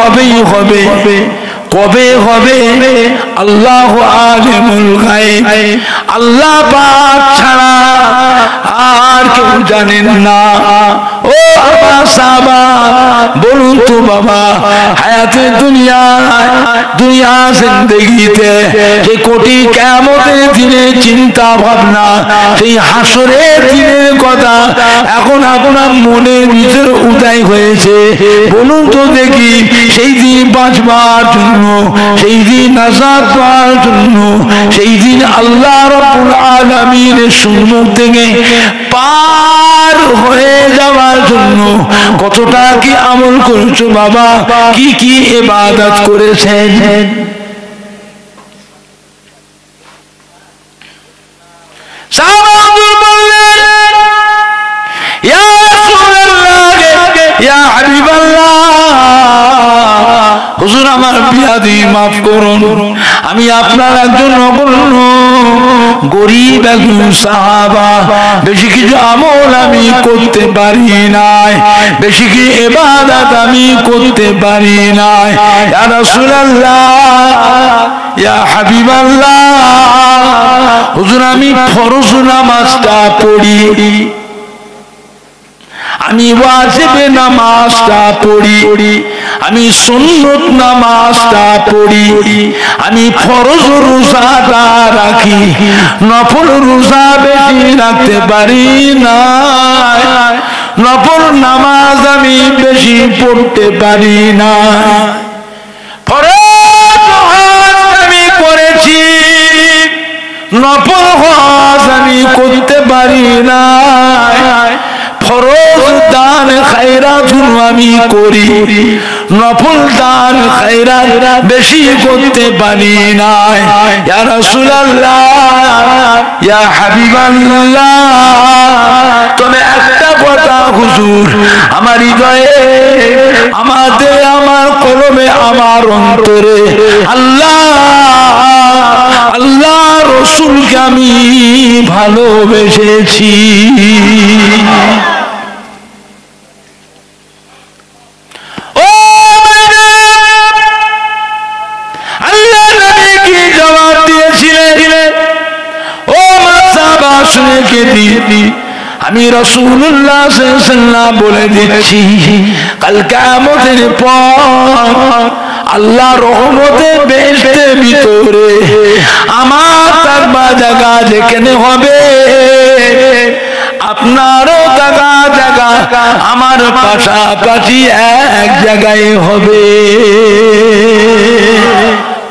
হবেই হবে কবে হবে আল্লাহ আলিমুল গায়ব আল্লাহ পাক ছাড়া আর কেউ জানেন না ও আমার সাহাবা বলুন তো বাবা হায়াতে দুনিয়া জিন্দেগিতে যে কোটি কিয়ামতের দিনের চিন্তা ভাবনা সেই হাসরের দিনের কথা এখন আপনার মনের ভিতরে উদয় হয়েছে বলুন তো দেখি সেই দিন বাঁচবার জন্য সেই দিন নাজাত পাওয়ার জন্য সেই দিন আল্লাহ রাব্বুল আলামিনের সম্মুখ থেকে পার হয়ে যাওয়ার জন্য কতটা কি আমল করেছো বাবা কি কি ইবাদত করেছেন সাহাবাগণ বললেন ইয়া রাসূলুল্লাহ ইয়া হাবিবাল্লাহ হুজুর আমার বিয়াদি মাফ করুন আমি আপনার একজন নগণ্য গরীব একজন সাহাবা বেশি কিছু আমল আমি করতে পারি নাই বেশি কি ইবাদত আমি করতে পারি নাই ইয়া রাসূলুল্লাহ ইয়া হাবিবাল্লাহ হুজুর আমি ফরজ নামাজটা পড়ি আমি ওয়াজিব নামাজটা পড়ি আমি সুন্নত নামাজটা পড়ি আমি ফরজ রোজাটা রাখি নফল রোজা বেশি রাখতে পারি না নফল নামাজ আমি বেশি পড়তে পারি না ফরজ হজ আমি করেছি নফল হজ আমি করতে পারি না ফরজ দান খায়রাত আমি করি নফল দান খায়রাত বেশি করতে পারি না ইয়া রাসূলুল্লাহ ইয়া হাবিবাল্লাহ তবে একটা কথা হুজুর আমার হৃদয়ে আমাদের আমার কলমে আমার অন্তরে আল্লাহ রাসূলকে আমি ভালোবেসেছি আমি রাসূলুল্লাহ সাল্লাল্লাহু আলাইহি ওয়াসাল্লাম বলে দিচ্ছি কাল কিয়ামতের পর আল্লাহ রহমতের বেহেশতের ভিতরে আমার তাকবা জায়গা যেখানে হবে আপনারও জায়গা আমার পাশাপাশি এক জায়গায় হবে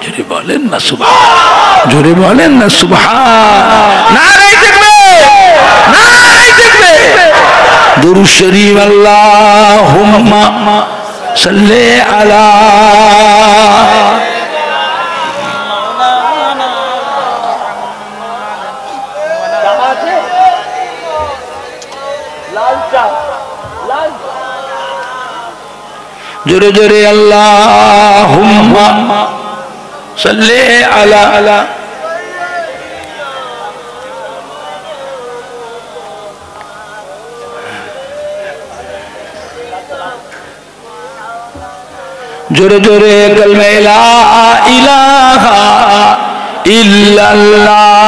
জোরে বলেন না সুবহান জোরে বলেন না সুবহান নারে তাকবীর নারে তাকবীর দুরূদ শরীফ আল্লাহুম্মা সাল্লি আলা जोरे जोरे अल्लाहुम्मा सल्ले अला जोरे जोरे कलमे ला इलाहा इल्लल्लाह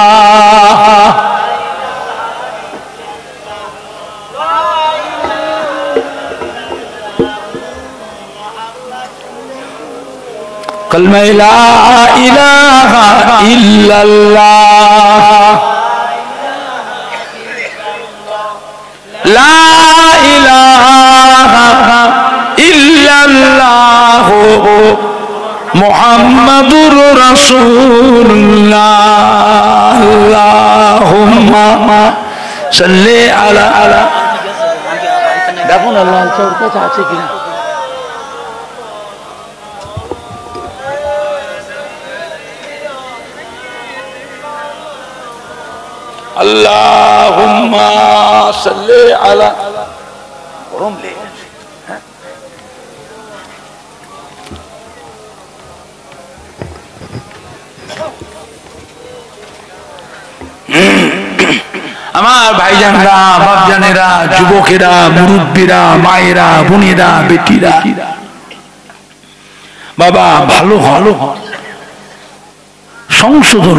कलमे ला इलाहा इल्लल्लाह ला इलाहा इल्लल्लाह मुहम्मदुर रसूलुल्लाह अल्लाहुम्मा सल्ली अला দেখুন আল্লাহ ওর কাছে আছে কিনা अल्लाहुम्मा सल्ली अला गरम ले আমার ভাইজানরা বাপজানেরা যুবকেরা মুরব্বীরা মায়েরা বোনেরা বেটিরা বাবা ভালো ভালো সংশোধন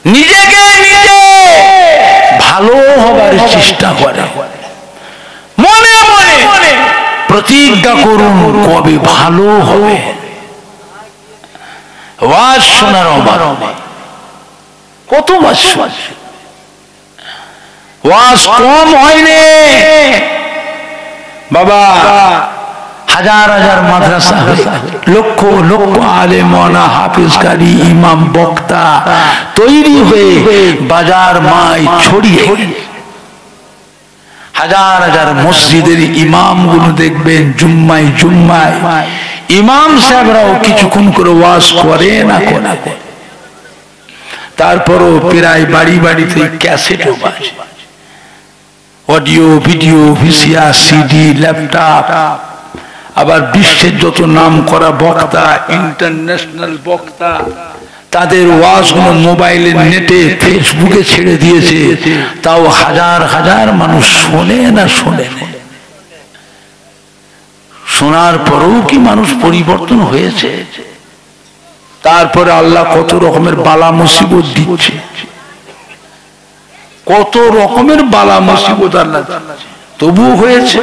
নিজেকে নিজে ভালো হবার চেষ্টা করে মনে মনে প্রতিজ্ঞা করুন কবে ভালো হবে ওয়াজ শোনার অভাব কত ওয়াজ কম হয়নি বাবা হাজার হাজার মাদ্রাসা লক্ষ লক্ষ আলেম ওয়ালা হাফেজ কারি ইমাম বক্তা তৈরি হয়ে বাজার মাই ছড়িয়ে হাজার হাজার মসজিদের ইমামগুলো দেখবেন জুম্মায় জুম্মায় ইমাম সাহেবরাও কিছুক্ষণ করে ওয়াজ করে না করে তারপরও প্রায় বাড়ি বাড়িতে ক্যাসেটও বাজে audio video VCR CD laptop আবার বিশ্বের যত নাম করা বক্তা ইন্টারন্যাশনাল বক্তা তাদের ওয়াজগুলো মোবাইলে নেটে ফেসবুকে ছেড়ে দিয়েছে তাও হাজার হাজার মানুষ শোনে না শোনে শোনার পরেও কি মানুষ পরিবর্তন হয়েছে তারপরে আল্লাহ কত রকমের বালা মুসিবত দিচ্ছে কত রকমের বালা মুসিবত আল্লাহ তবুও হয়েছে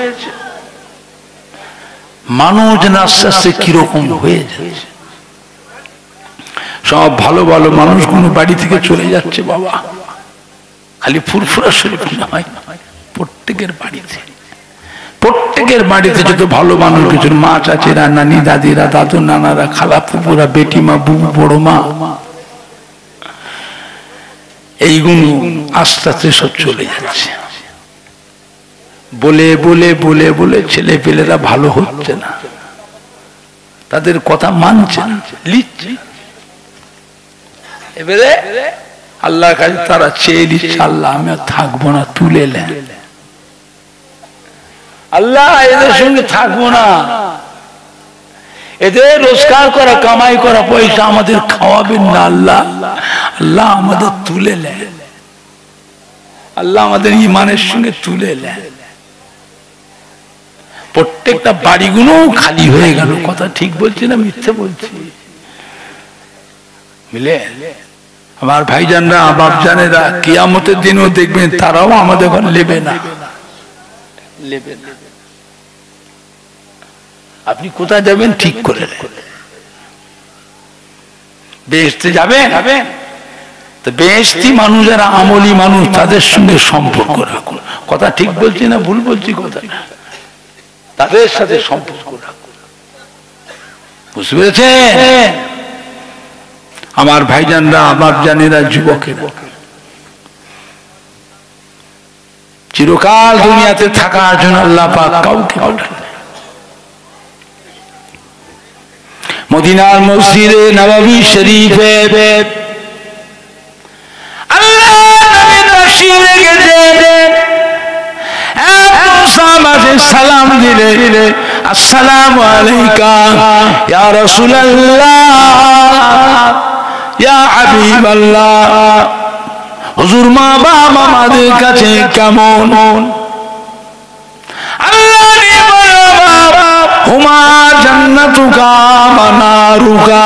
মানুষ আস্তে আস্তে কিরকম হয়ে যাচ্ছে সব ভালো ভালো মানুষগুলো বাড়ি থেকে চলে যাচ্ছে বাবা খালি ফুরফুরা শরীফ নয় প্রত্যেকের বাড়িতে যত ভালো মানুষ কিছু মা চাচিরা নানি দাদিরা দাদু নানারা খালা ফুপুরা বেটি মা বুবু বড় মা এইগুলো আস্তে আস্তে সব চলে যাচ্ছে বলে বলে বলে বলে ছেলে পেলেরা ভালো হচ্ছে না তাদের কথা মানছে না লিখছে এবারে আল্লাহর কাছে তারা চেয়ে দিচ্ছে আল্লাহ আমি আর থাকবো না তুলে নেন আল্লাহ এদের সঙ্গে থাকবো না এদের রোজগার করা কামাই করা পয়সা আমাদের খাওয়াবেন না আল্লাহ আল্লাহ আমাদের তুলে নেন আল্লাহ আমাদের ইমানের সঙ্গে তুলে নেন প্রত্যেকটা বাড়িগুলো খালি হয়ে গেল কথা ঠিক বলছি না মিথ্যে বলছি মিলে আমার ভাইজানরা বাপজানেরা কিয়ামতের দিনও দেখবেন তারাও আমাদের ঘর নেবে না আপনি কোথায় যাবেন ঠিক করে বেহেশতে যাবেন তো বেহেশতি মানুষ যারা আমলি মানুষ তাদের সঙ্গে সম্পর্ক রাখুন কথা ঠিক বলছি না ভুল বলছি কথা তাদের সাথে সম্পর্ক রাখুন বুঝতে পেরেছেন আমার ভাইজানরা বাপজানেরা যুবকেরা চিরকাল দুনিয়াতে থাকার জন্য আল্লাহ পাক কাউকে পাঠান মদিনার মসজিদে নববী শরীফে আল্লাহ নবী তশরীফ রেখেছেন সালাম দিলে আসসালামু আলাইকা ইয়া রাসূলুল্লাহ ইয়া হাবিবাল্লাহ হুজুর মা বাবা আমাদের কাছে কেমন আল্লাহ রে বাবা হুমা জান্নাতুকা ওয়া নারুকা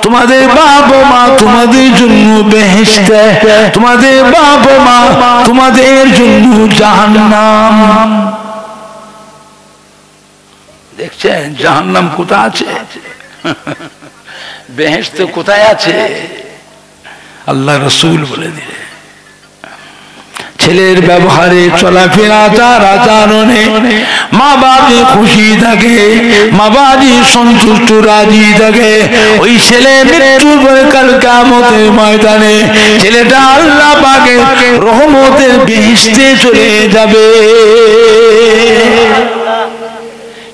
তোমাদের বাবা মা তোমাদের জন্য বেহেশত তোমাদের বাবা মা তোমাদের জন্য জাহান্নাম দেখছেন জাহান্নাম কোথায় আছে বেহেশত কোথায় আছে আল্লাহ রাসূল বলে দিলেন ছেলের ব্যবহারে চলাফেরা তার আচরণে মা বাবা খুশি থাকে মা বাবা সন্তুষ্ট রাজি থাকে ওই ছেলে মৃত্যুর পরে কাল কিয়ামতের ময়দানে ছেলেটা আল্লাহ পাকের রহমতের বেহেশতে চলে যাবে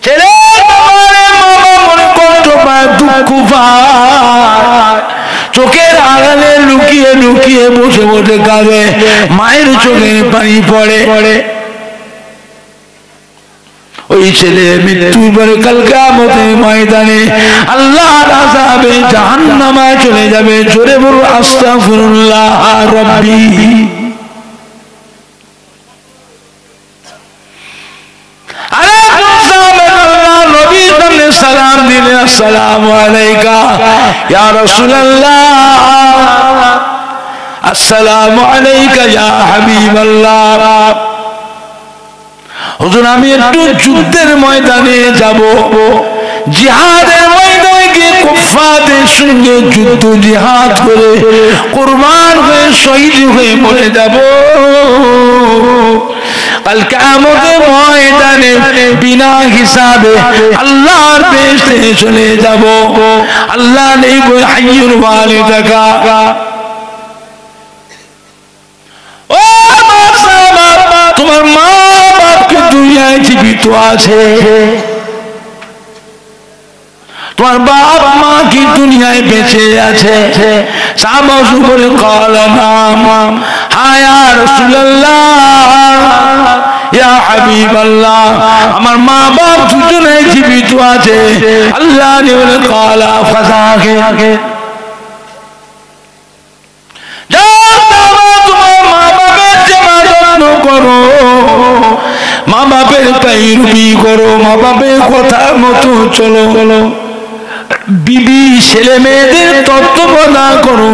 ছেলে মনে কষ্ট পায় দুঃখ পায় চোখের আড়ালে লুকিয়ে লুকিয়ে বসে বসে কাঁদে মায়ের চোখে পানি পড়ে ওই ছেলে মৃত্যুর পরে কাল কিয়ামতের ময়দানে আল্লাহর আযাবে জাহান্নামে চলে যাবে জোরে বলো আস্তাগফিরুল্লাহ রাব্বি আরে নবী সামনে সালাম দিলেন, আসসালামু আলাইকা ইয়া রাসূলুল্লাহ, আসসালামু আলাইকা ইয়া হাবিবাল্লাহ। হুজুর আমি একটু যুদ্ধের ময়দানে যাব, জিহাদের ময়দানে গিয়ে কুফফারদের সঙ্গে যুদ্ধ জিহাদ করে কুরবান হয়ে শহীদ হয়ে মরে যাব। কাল কিয়ামতের ময়দানে বিনা হিসাবে আল্লাহর বেহেশতে চলে যাব। আল্লাহ নেই গো হাইয়ুল ওয়ালিদাকা। ও মা সাহাবা, তোমার মা বাপকে দুনিয়ায় জীবিত আছে, তোমার বাপ মা কি দুনিয়ায় বেঁচে আছে? সাহাবা বলে ক্বালা নাম, হ্যাঁ ইয়া রাসূলুল্লাহ ইয়া হাবিবাল্লাহ, আমার মা বাপ দুজনেই জীবিত আছে। আল্লাহ ने বলে ক্বালা ফাযাকে, তোমার মা বাপের সেবা যত্ন করো, মা বাপের তাইরুবি করো, মা বাপের কথা মতো চলো, বিবি ছেলে মেয়েদের তত্ত্বাবধান করো,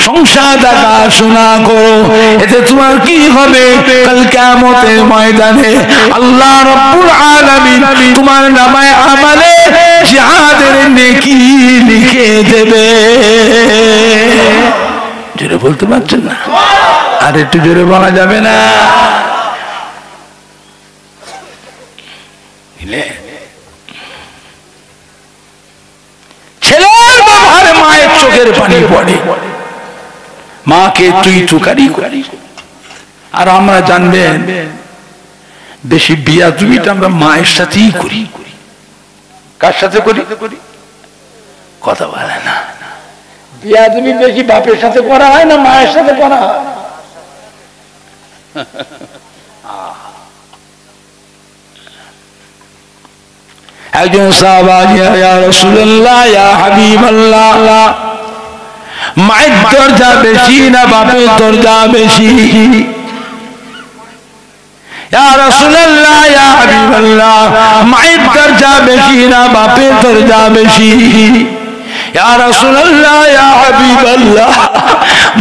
সংসার দেখাশোনা করো। এতে তোমার কি হবে? কাল কিয়ামতের ময়দানে আল্লাহ রাব্বুল আলামিন তোমার নামায়ে আমালে জিহাদের নেকি লিখে দেবে। জোরে বলতে পারছেন না? আর একটু জোরে বলা যাবে না? ছেলের ব্যবহারে মায়ের চোখের পানি পড়ে, মাকে তুই তুকারি করি। আর আমরা জানবেন বেশি বিয়া দুইটা আমরা মায়ের সাথেই করি। কার সাথে করি? কথা বলে না। বিয়া তুমি বেশি বাপের সাথে করা হয় না মায়ের সাথে করা হয়? একজন সাহাবা, ইয়া রাসূলুল্লাহ ইয়া হাবিবাল্লাহ, মায়ের দরজা বেশি না বাপের দরজা বেশি? ইয়া রাসূলুল্লাহ ইয়া হাবিবাল্লাহ, মায়ের দরজা বেশি না বাপের দরজা বেশি? ইয়া রাসূলুল্লাহ ইয়া হাবিবাল্লাহ,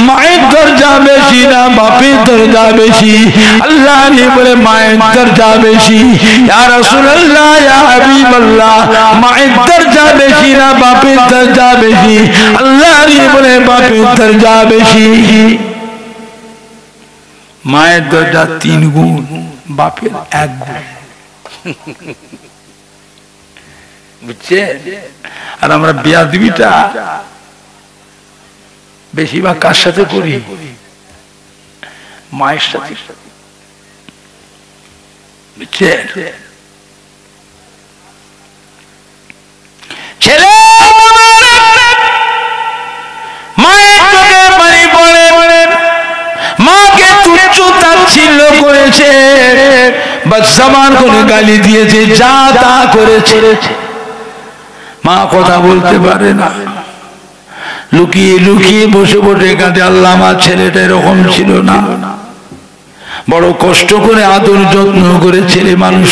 মায়ের দরজা বেশি না বাপের দরজা বেশি? আল্লাহ নি বলে মায়ের দরজা বেশি। ইয়া রাসূলুল্লাহ ইয়া হাবিবাল্লাহ, মায়ের দরজা বেশি না বাপের দরজা বেশি? আল্লাহ নি বলে বাপের দরজা বেশি। মায়ের দরজা 3 গুণ, বাপের 1 গুণ। বুঝছে? আর আমরা বিয়া দিবিটা বেশিরভাগ কার সাথে করি? মায়ের সাথে। বুঝছে? ছেলে মায়ের চোখে পানি পড়ে, মাকে তুচ্ছ তাচ্ছিল্য করেছে, বদজবান করে গালি দিয়েছে, যা তা করেছে। মা কথা বলতে পারে না, লুকিয়ে লুকিয়ে বসে বসে কাঁদে, আল্লাহ আমার ছেলেটা এরকম ছিল না। বড় কষ্ট করে আদর যত্ন করে ছেলে মানুষ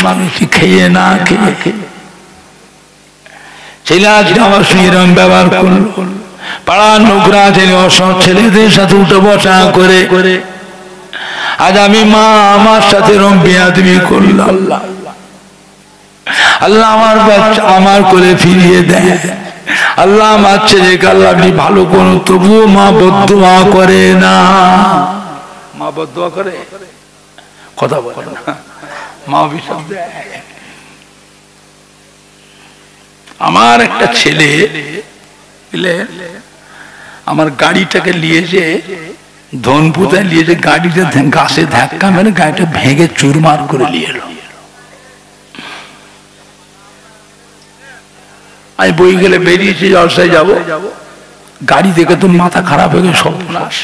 খেয়ে না খেয়ে ছেলে আজকে আমার সঙ্গে এরকম ব্যবহার করল। পাড়ার নোংরা ছেলে, অসৎ ছেলেদের সাথে উঠে বসা করে আজ আমি মা আমার সাথে এরকম বেয়াদবি করলাম। আল্লাহ আমার বাচ্চা আমার কোলে ফিরিয়ে দেয়। আল্লাহ আমার ছেলেকে আল্লাহ আপনি ভালো করুন, তবুও মা বদদুয়া করে না। মা বদদুয়া করে? কথা বলে না, মা অভিশাপ দেয়। আমার একটা ছেলে আমার গাড়িটাকে নিয়েছে, ধনপুতায় নিয়েছে, গাড়িতে গাছে ধাক্কা মেরে গাড়িটা ভেঙে চুরমার করে নিয়ে এলো। আমি বই গেলে বেরিয়েছি, জলসায় যাব, গাড়ি দেখে তো মাথা খারাপ হয়ে গেছে, সর্বনাশ।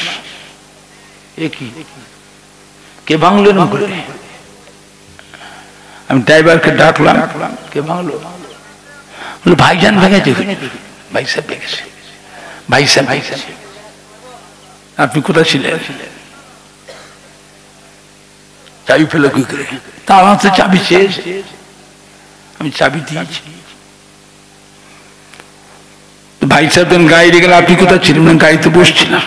কে ভাঙলো না করে? আমি ড্রাইভারকে ডাকলাম, কে ভাঙলো? বলে ভাইজান ভেঙেছে। ভাই সাহেব ভেঙেছে। ভাই সাহেব, ভাই সাহেব আপনি কোথায় ছিলেন? চাবি ফেলে কি করে? তা আমার তো চাবি চেয়েছে, আমি চাবি দিয়েছি। ভাই সাহেব গাড়ি গেলে আপনি কোথায় ছিলেন? গাড়িতে বসছিলাম।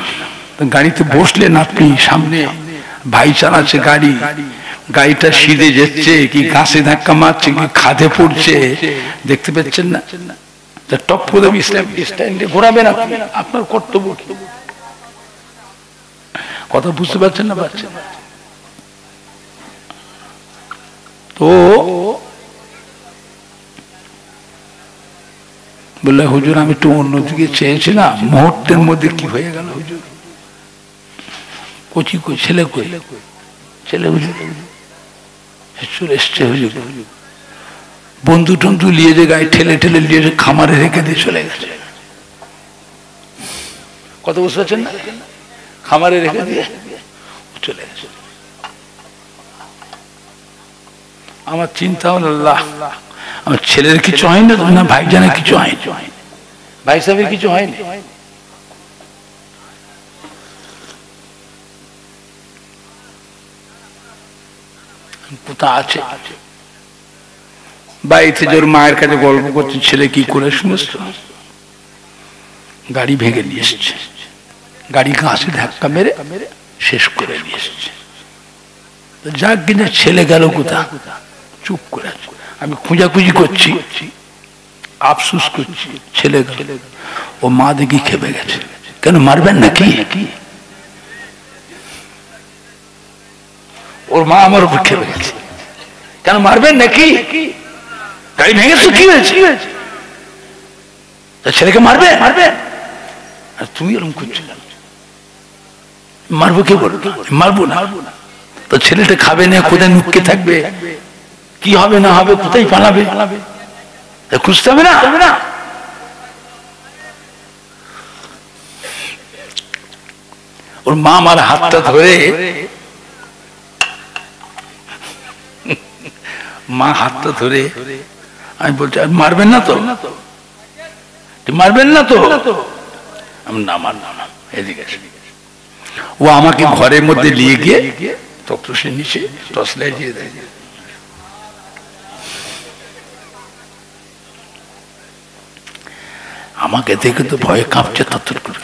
গাড়িতে বসলেন আপনি, সামনে ভাই চালাচ্ছে গাড়ি, গাড়িটা সিধে যাচ্ছে কি গাছে ধাক্কা মারছে কি খাদে পড়ছে দেখতে পাচ্ছেন না? টপ করে স্ট্যান্ডে ঘোরাবেন আপনি, আপনার কর্তব্য। কথা বুঝতে পারছেন না? পারছেন? তো বললে হুজুর আমি একটু অন্যদিকে চেয়েছিলাম, মুহূর্তের মধ্যে কি হয়ে গেল হুজুর? কচি কই ছেলে, কই ছেলে? হুজুর চলে এসছে হুজুর, বন্ধু টন্ধু নিয়ে যে গায়ে ঠেলে ঠেলে নিয়ে খামারে রেখে দিয়ে চলে গেছে। কত বুঝতে পারছেন না? খামারে রেখে দিয়ে চলে গেছে। আমার চিন্তা হল আল্লাহ, আমার ছেলের কিছু হয় না, ভাইজানের কিছু হয়নি, ভাই সাহেবের কিছু হয়নি। কোথায় আছে? বাড়িতে জোর মায়ের কাছে গল্প করছে, ছেলে কি করে শুনেছ? গাড়ি ভেঙে নিয়ে এসছে, গাড়ি ঘাসে ধাক্কা মেরে শেষ করে নিয়ে এসছে। যাক কিনা ছেলে গেল কোথা? চুপ করে আছে। আমি খুঁজাখুঁজি করছি, আফসুস করছি, ছেলে গেল। ও মা দেখি খেপে গেছে, কেন মারবেন নাকি? ওর মা আমার উপর খেপে গেছে, কেন মারবেন নাকি? গাড়ি ভেঙেছে, কি হয়েছে? ছেলেকে মারবে? মারবে? আর তুমি এরকম করছো, মারবো কে বল? মারবো না। তো ছেলেটা খাবে না, কোথায় নুক্কে থাকবে, কি হবে না হবে, কোথায় পালাবে, খুঁজতে হবে না? ওর মা আমার হাতটা ধরে, মা হাতটা ধরে আমি বলছি মারবেন না তো, মারবেন না তো? না মারলাম না, এদিকে। ও আমাকে ঘরের মধ্যে নিয়ে গিয়ে তক্তসের নিচে টর্চ লাইট দিয়ে দেয়। আমাকে দেখে তো ভয়ে কাঁপছে, তত্তর করে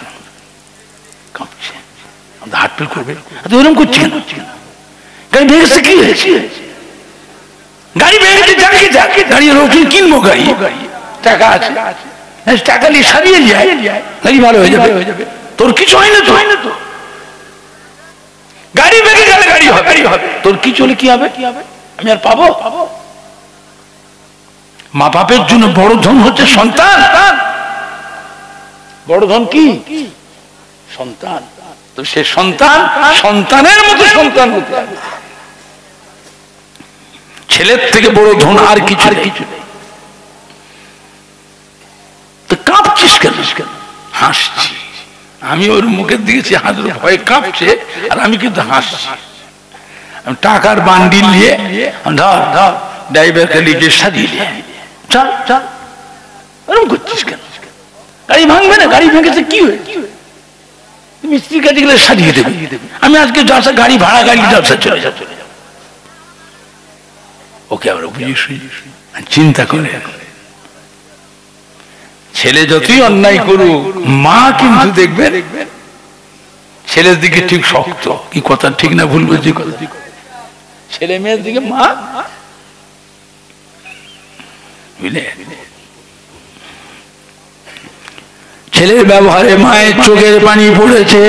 কাঁপছে, হার্ট ফেল করবে। এরকম করছি কেন? গাড়ি ভেঙেছে, কি হয়েছে? গাড়ি ভেঙেছে, গাড়ি নতুন কিনবো, গাড়ি টাকা আছে, টাকা নিয়ে সারিয়ে যায়, গাড়ি ভালো হয়ে যাবে। তোর কিছু হয় না তো? গাড়ি ভেঙে গেলে গাড়ি হবে, তোর কি চলে কি হবে? আমি আর পাবো? মা বাপের জন্য বড় ধন হচ্ছে সন্তান। বড় ধন কি? সন্তান। তো সে সন্তানের মতো সন্তান হতে হবে। ছেলের থেকে বড় ধন আর কিছু নেই। তো কাঁপছিস কেন? হাসছি। আমি ওর মুখের দিয়েছি, হাজার ভয়ে কাঁপছে, আর আমি কিন্তু হাসছি। টাকার বান্ডিল নিয়ে ধর ড্রাইভারকে লিখে সাজিয়ে দিয়ে চল এরকম করছিস কেন? গাড়ি ভাঙবে না? গাড়ি ভেঙেছে, কি হয়েছে? মিস্ত্রির কাছে গেলে সাজিয়ে দেবে। আমি আজকে জলসা গাড়ি ভাড়া, গাড়ি জলসা চলে যাও। ওকে আমরা বুঝি চিন্তা করে। ছেলে যতই অন্যায় করুক, মা কিন্তু দেখবে ছেলের দিকে ঠিক শক্ত। কি কথা ঠিক না ভুল বুঝি? ছেলে মেয়ের দিকে মা বুঝলে, ছেলের ব্যবহারে মায়ের চোখের পানি পড়েছে।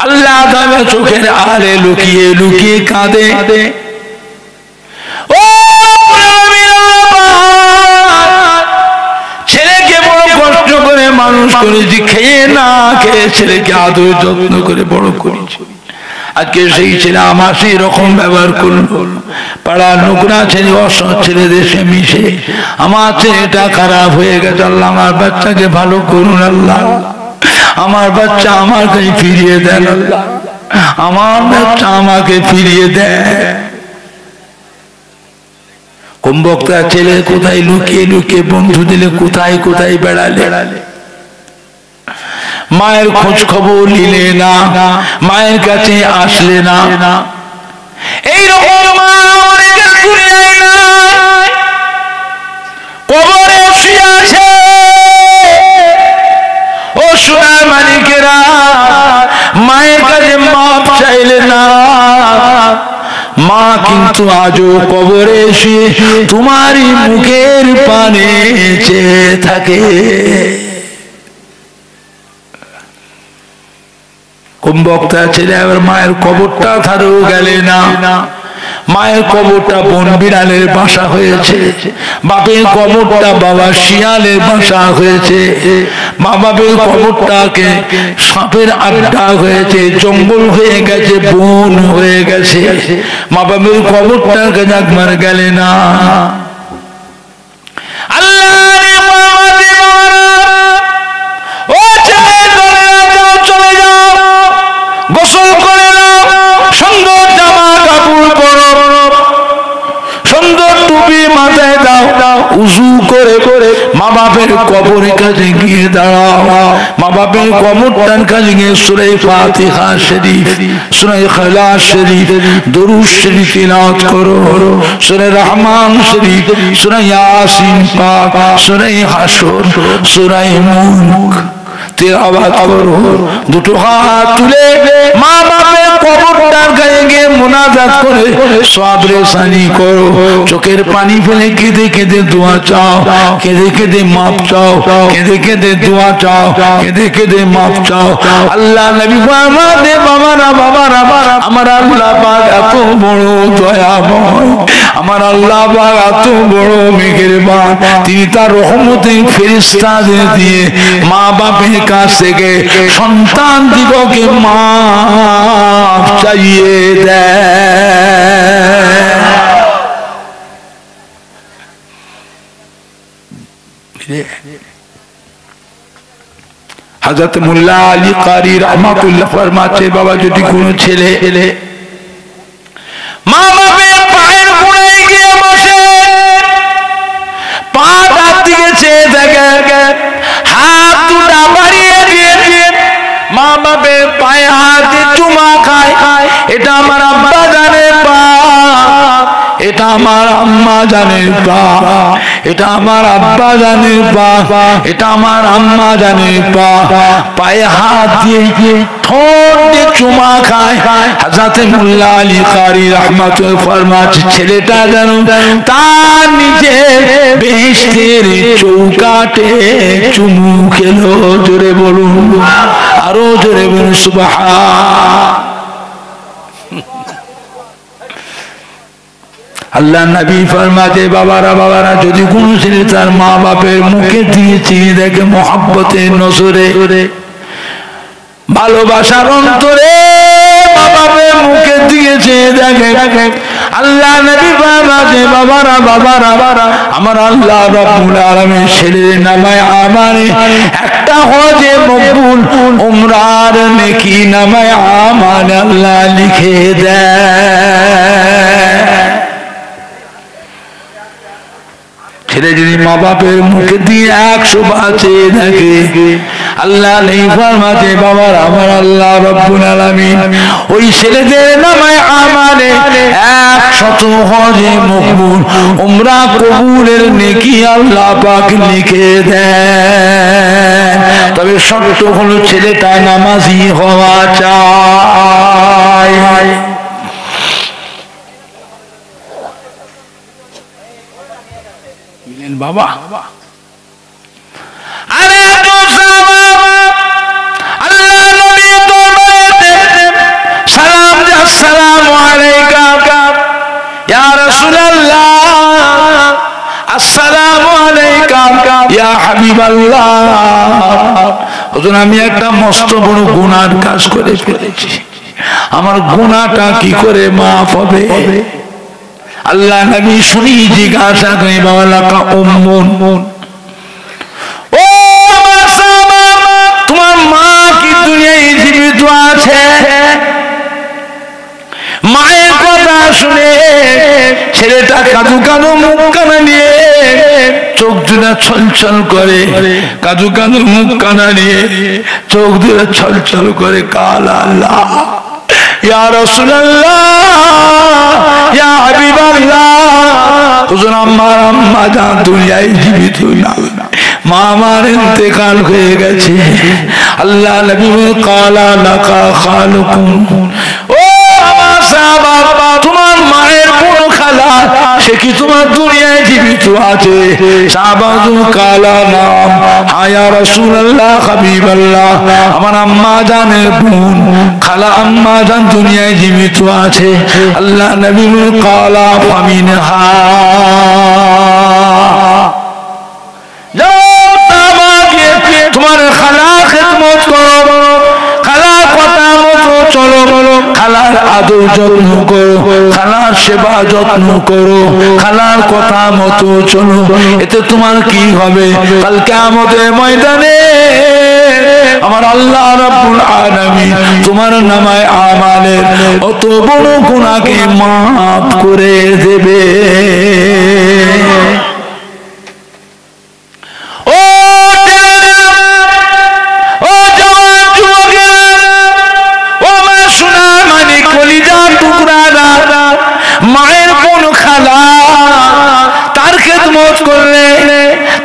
আল্লাহ তাআলা চোখের আড়ে লুকিয়ে লুকিয়ে কাঁদে। ও ছেলেকে বড় কষ্ট করে মানুষ করেছি, খেয়ে না খেয়ে ছেলেকে আদর যত্ন করে বড় করেছি। আজকে সেই ছেলে আমার সেই রকম ব্যবহার করলো। পাড়ার নোংরা ছেলে, অসৎ ছেলেদের সে মিশে আমার ছেলেটা খারাপ হয়ে গেছে। আল্লাহ আমার বাচ্চাকে ভালো করুন, আল্লাহ আমার বাচ্চা আমাকে ফিরিয়ে দেন, আল্লাহ আমার বাচ্চা আমাকে ফিরিয়ে দেয়। কম বক্তা ছেলে কোথায় লুকিয়ে লুকিয়ে বন্ধু দিলে, কোথায় কোথায় বেড়ালে, মায়ের খোঁজ খবর নিলে না, মায়ের কাছে আসলে না। এইরকম মা অনেকের দুনিয়ায় নাই, কবরে শুয়ে আছে। চাইলে না, মা কিন্তু আজও কবরে এসে তোমারই মুখের পানে চেয়ে থাকে। কোন বক্তা ছেলে আবার মায়ের কবরটা ধারেও গেলে না। মায়ের কবরটা বন বিড়ালের বাসা হয়েছে, বাপের কবরটা বাবা শিয়ালের বাসা হয়েছে, মা বাপের কবরটাকে সাপের আড্ডা হয়েছে, জঙ্গল হয়ে গেছে, বন হয়ে গেছে। মা বাপের কবরটাকে একবার গেলে না। গোসল করে নাও, সুন্দর জামা কাপড় পরো, সুন্দর টুপি মাথায় দাও, উজু করে করে মা বাপের কবরের কাছে গিয়ে দাঁড়াও। মা বাপের কবরটার কাছে গিয়ে সূরা ফাতিহা শরীফ, সূরা ইখলাস শরীফ, দুরূদ শরীফ তিলাওয়াত করো, সূরা রহমান শরীফ, সূরা ইয়াসিন পাক, সূরা হাশর, সূরা মুলক তিলাওয়াত করো। দুটো হাত তুলে মা বাপের কবরটার গায়ে গিয়ে মুনাজাত করে সওয়াবে সানি করো। চোখের পানি ফেলে কেঁদে কেঁদে দোয়া চাও, কেঁদে কেঁদে মাপ চাও, কেঁদে কেঁদে দোয়া চাও, কেঁদে কেঁদে মাপ চাও। আল্লাহ নবী আমাদের বাবারা বাবারা আমার আল্লাহ পাক এত বড় দয়াময়, আমার আল্লাহ পাক এত বড় মেহেরবান, তিনি তার রহমতের ফেরেশতাদের দিয়ে মা বাপের কাছ থেকে সন্তান দিগকে মাফ চাইয়ে দেয়। হযরত মোল্লা আলী কারি রহমাতুল্লাহ ফরমাতে, বাবা যদি কোনো ছেলে মা বাপের পায়ের গোড়ায় গিয়ে বসে পা তার দিকে চেয়ে থাকে, হাত দুটা বাড়িয়ে দিয়ে মা বাপের পায়ে হাত দিয়ে চুমা খায়, এটা আমার আব্বা জানের পা, এটা আমার আম্মা জানের পা, এটা আমার আব্বা জানের পা, এটা আমার আম্মা জানের পা, পায়ে হাত দিয়ে ঠোঁট দিয়ে চুমা খায়। হযরত মোল্লা আলী কারি রহমাতুল্লাহ ফরমাতে, ছেলেটা যেন তার নিজে বেহেশতের চৌকাটে চুমু খেলো। জোরে বলুন, আরো জোরে বলুন সুবহান। আল্লাহ নবী ফরমাতে, বাবারা বাবারা যদি কোন ছেলে তার মা বাপের মুখে দিয়ে চেয়ে দেখে মহব্বতের নজরে, ভালোবাসার অন্তরে মা বাপের মুখে দিয়ে চেয়ে দেখে, আল্লাহ নবী ফরমাতে, বাবারা বাবারা আমার আল্লাহ রাব্বুল আলামিন ছেলের নামায় আমারে একটা হজে মকবুল উমরার নেকি নামায় আমারে আল্লাহ লিখে দেয়। ছেলে যদি মা বাপের মুখে দিয়ে 100 বাঁচে দেখে, আল্লাহ নেই ফরমাতে, বাবার আমার আল্লাহ রাব্বুল আলামিন ওই ছেলেদের নামায় আমারে 100 হজে মকবুল উমরা কবুলের নেকি আল্লাহ পাক লিখে দেয়। তবে শর্ত হলো ছেলেটা নামাজি হওয়া চাই। বাবা আরে আল্লাহ নবী তো সালাম দে, আসসালামু আলাইকা ইয়া রাসূলুল্লাহ, আসসালামু আলাইকা ইয়া হাবিবাল্লাহ। ওজন আমি একটা মস্ত বড় গুনার কাজ করে ফেলেছি, আমার গুনাহটা কি করে মাফ হবে? আল্লাহ নবী শুনি জিজ্ঞাসা করে, বাবা লাকা উম্মুন, ও তোমার মা কি দুনিয়ায় জীবিত আছে? মায়ের কথা শুনে ছেলেটা কাঁদু কাঁদু মুখ কানা নিয়ে চোখ দুটা ছলছল করে, কাঁদু কাঁদু মুখ কানা নিয়ে চোখ দুটা ছলছল করে, কাল আল্লাহ ইয়া রাসূলুল্লাহ ইয়া হাবিবাল্লাহ, হুজুর আমার আম্মা জান দুনিয়ায় জীবিত না, মা আমার ইন্তেকাল হয়ে গেছে। আল্লাহ নবী কালা লাকা খালুকুম, ও কি তোমার দুনিয়ায় জীবিত আছে? শাহবাজু কালা নাম, হায়া রাসূলুল্লাহ হাবিবাল্লাহ, আমার আম্মা জানের বোন খালা আম্মা জান দুনিয়ায় জীবিত আছে। আল্লাহ নবী কালা ফামিনহা, তোমার খালা খেদমত করো, খালার কথা মতো চলো, খালার আদর যত্ন করো, খালার সেবা যত্ন করো, খালার কথা মতো চলো। এতে তোমার কি হবে? কাল কিয়ামতের ময়দানে আমার আল্লাহ রাব্বুল আলামিন তোমার নামায় আমালের অত বড় গুনাহকে মাফ করে দেবে। মায়ের কোন খালা তার খেদমত করলে,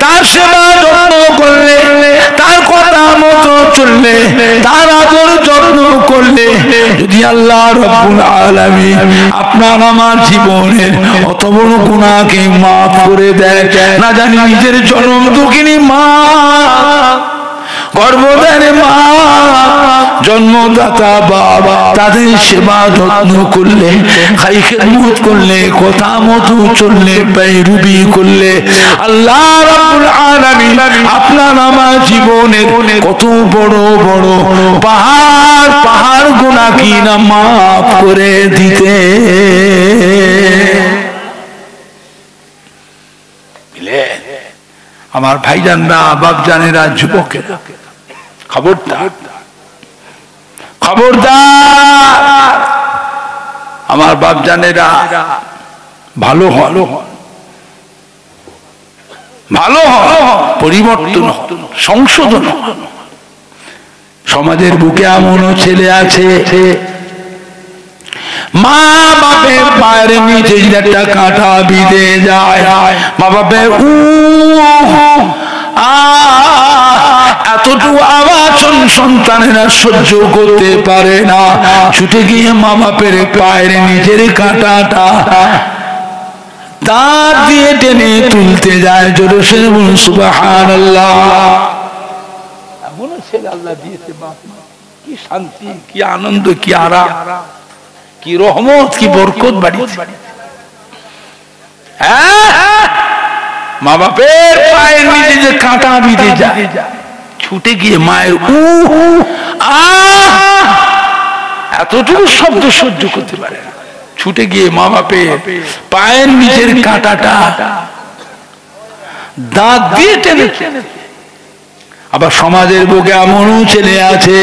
তার সেবা যত্ন করলে, তার কথা মতো চললে, তার আদর যত্ন করলে, যদি আল্লাহ রাব্বুল আলামিন আপনার আমার জীবনের অত বড় গুনাহকে মাফ করে দেয়, না জানি নিজের জনম দুঃখিনী মা, গর্ভধারী মা, জন্মদাতা বাবা, তাদের সেবা যত্ন করলে, খাই খেদমত করলে, কথা মতো চললে, পেরুবি করলে, আল্লাহ রাব্বুল আলামিন আপনার আমার জীবনের কত বড় বড় পাহাড় পাহাড় গুনাহ কি না মাফ করে দিতে। আমার ভাইজানরা, বাপজানেরা, যুবকেরা, খবরদার খবরদার, আমার বাপজানেরা ভালো হন, ভালো হন, পরিবর্তন হন, সংশোধন হন। সমাজের বুকে এমনও ছেলে আছে মা বাপের পায়ের নিচে একটা কাঁটা বিঁধে যায়, মা বাপের এতটুকু আওয়াজ সন্তানেরা সহ্য করতে পারে না, ছুটে গিয়ে মা বাপের পায়ের নিচের কাঁটাটা দাঁত দিয়ে টেনে তুলতে যায়। জোরে সে বলুন সুবহানাল্লাহ। এমন ছেলে আল্লাহ দিয়েছে, কি শান্তি, কি আনন্দ, কি আরাম, কি রহমত, কি বরকত বাড়িয়েছে। মা বাপের পায়ের নিচে যে কাঁটা বিঁধে যায়, ছুটে গিয়ে মায়ের এতটুকু শব্দ সহ্য করতে পারে না, ছুটে গিয়ে মা বাপের পায়ের নিচের কাঁটাটা দাঁত দিয়ে টেনে। আবার সমাজের বুকে এমনও ছেলে আছে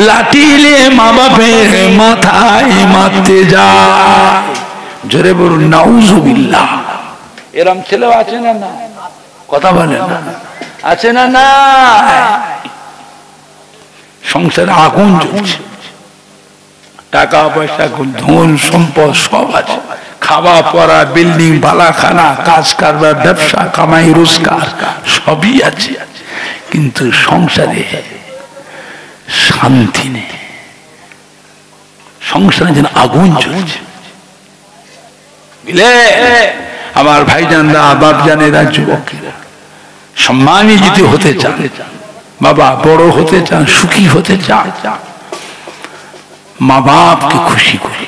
লাঠি নিয়ে মা বাপের মাথায় মারতে যায়। জোরে বলুন নাউজুবিল্লাহ। এরম ছেলেও আছে না? না, কথা বলেন না, আছে না? না, সংসারে আগুন জ্বলছে, টাকা পয়সা ধন সম্পদ সব আছে, খাওয়া পড়া, বিল্ডিং, বালাখানা, কাজ কারবার, ব্যবসা, কামাই, রোজগার সবই আছে, কিন্তু সংসারে শান্তি নেই, সংসারে যেন আগুন জ্বলছে। বুঝলে আমার ভাইজানরা, বাপজানেরা, যুবকেরা, সম্মানী যদি হতে চান, বাবা বড় হতে চান, সুখী হতে চান, মা বাপকে খুশি করি,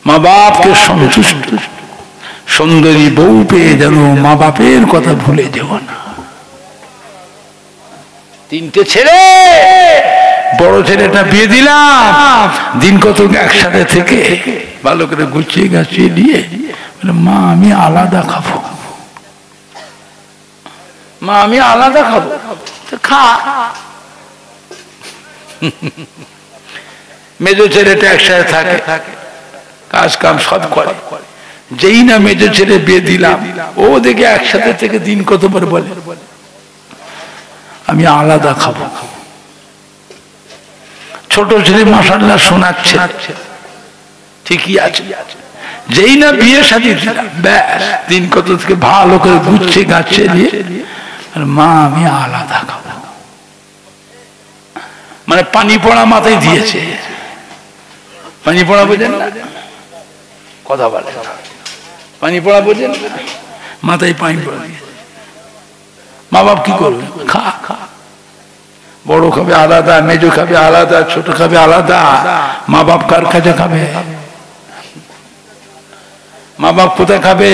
মা বাপকে সন্তুষ্ট, সুন্দরী বউ পেয়ে যেন মা বাপের কথা ভুলে যেও না। তিনটে ছেলে, বড় ছেলেটা বিয়ে দিলাম, দিন কত একসাথে থেকে ভালো করে গুছিয়ে গাছিয়ে দিয়ে, মা আমি আলাদা খাবো, মা আমি আলাদা খাবো, খা। মেজো ছেলেটা একসাথে থাকে, কাজ কাম সব করে, যেই না মেজো ছেলে বিয়ে দিলাম, ও দেখে একসাথে থেকে দিন কতবার বলে আমি আলাদা খাবো। ছোট ছেলে মাশাআল্লাহ শোনাচ্ছে, ঠিকই আছে, যেই না বিয়ে শাদী দিলাম, ব্যাস দিন কত থেকে ভালো করে গুছিয়ে গাছিয়ে দিয়ে, মা আমি আলাদা খাবো, মানে পানি পড়া মাথায় দিয়েছে। পানি পড়া বোঝেন না, কথা বলে পানি পড়া বোঝেন, মাথায় পানি পড়া। মা বাপ কি করবে? খা খা, বড় খাবে আলাদা, মেজো খাবে আলাদা, ছোট খাবে আলাদা। মা বাপ কার কাছে খাবে? মা বাপ কোথায় খাবে?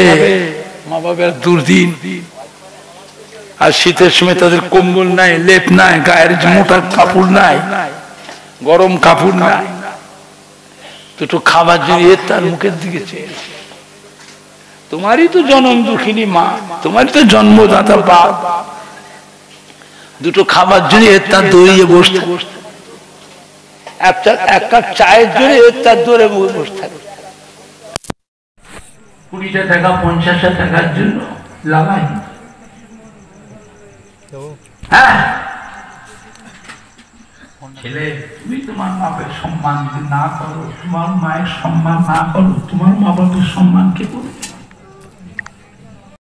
মা বাপের দুর্দিন। আর শীতের সময় তাদের কম্বল নাই, লেপ নাই, গায়ের মোটা কাপড় নাই, গরম কাপড় নাই, দুটো খাবার জন্য তার মুখের দিকে চেয়ে। তোমারই তো জনম দুঃখিনী মা, তোমারই তো জন্মদাতা বাপ, দুটো খাবার জন্য তার দৌড়িয়ে বসতে, এক কাপ চায়ের জন্য তার দৌড়ে বসে থাকে। 20টা টাকা 50টা টাকার জন্য লাগাই। হ্যাঁ ছেলে, তুমি তোমার বাপের সম্মান যদি না করো, তোমার মায়ের সম্মান না করো, তোমার মা বাপের সম্মান কে করবে?